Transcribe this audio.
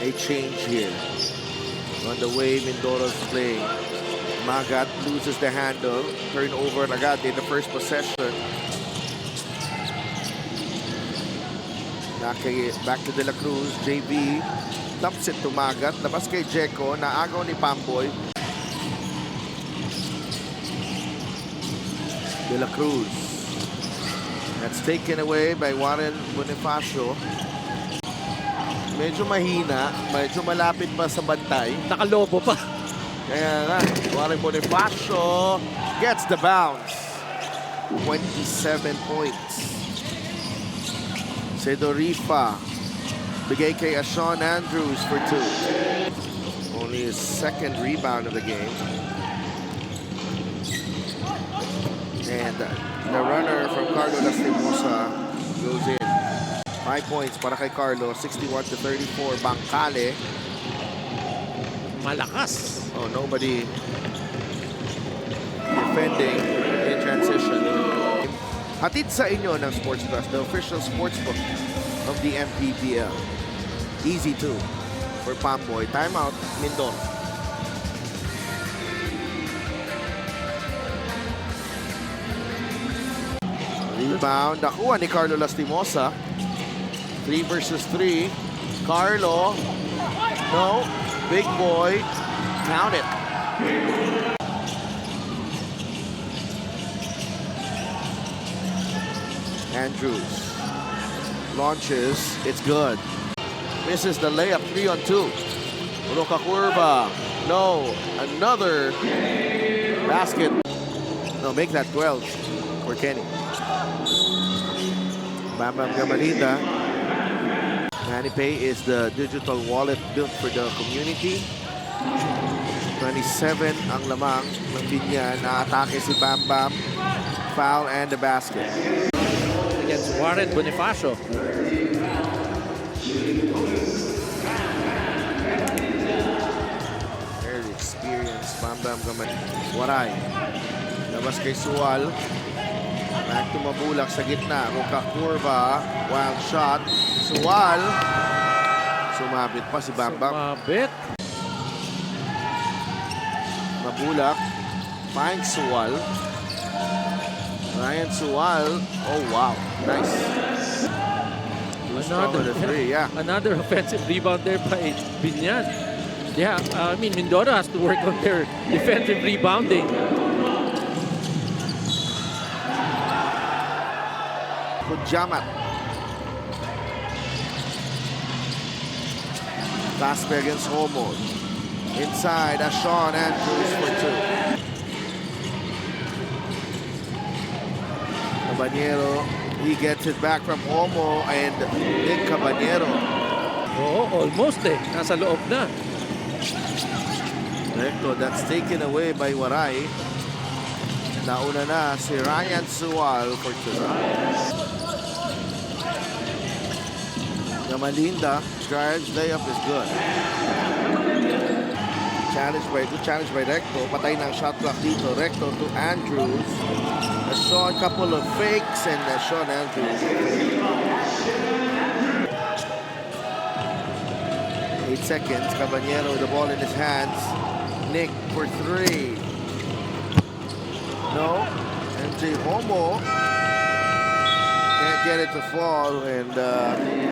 a change here. On the way Mindoro's playing. Magat loses the handle. Turnover agad in the first possession. Back to De La Cruz. JB dumps it to Magat. Labas kay Jeko. Naagaw ni Pamboy. De La Cruz. That's taken away by Warren Bonifacio. Medyo mahina. Medyo malapit pa sa bantay. Nakalobo pa. Kaya nga, Warren Bonifacio gets the bounce. 27 points. Sedorifa. Bigay kay Sean Andrews for 2. Only his second rebound of the game. And the runner from Carlo Lastimosa goes in. 5 points para kay Carlo. 61-34. Bangkale. Malakas. Oh, nobody defending in transition. Hatid sa inyo ng Sports Plus, the official sportsbook of the MPBL. Easy too for Pamboy. Timeout, Mindoro. Rebound, nakuha ni Carlo Lastimosa. 3 versus 3. Carlo. No. Big boy. Count it. Andrews launches. It's good. Misses the layup. 3-on-2. Roca curva. No. Another basket. No, make that 12 for Kenny. Bam Bam Gamalita. ManiPay is the digital wallet built for the community. 27 ang lamang ng Biñan. Naatake si Bam Bam. Foul and the basket. Against Warren Bonifacio. Very experienced Bam Bam Gamalita. Waray. Labas kay Sual. Back to Mabulak sa gitna. Roca curva. Wild shot. Sual. Sumabit pa si Bam Bam. Sumabit. Mabulak. Finds Sual. Ryan Sual. Oh, wow. Nice. Another offensive rebound there by Biñan. Yeah, I mean, Mindoro has to work on their defensive rebounding. Jamat. Casper against Homo. Inside, Sean Andrews for 2. Caballero, he gets it back from Homo and Nick Caballero. Oh, almost eh. Nasa loob na. Recto, that's taken away by Waray. Nauna na si Ryan Sual for 2. Malinda, drives, layup is good. Good challenge by Recto. Patay ng shot clock dito. Recto to Andrews. Sean, couple of fakes and Sean Andrews. 8 seconds. Caballero with the ball in his hands. Nick for 3. No. MJ Homo can't get it to fall and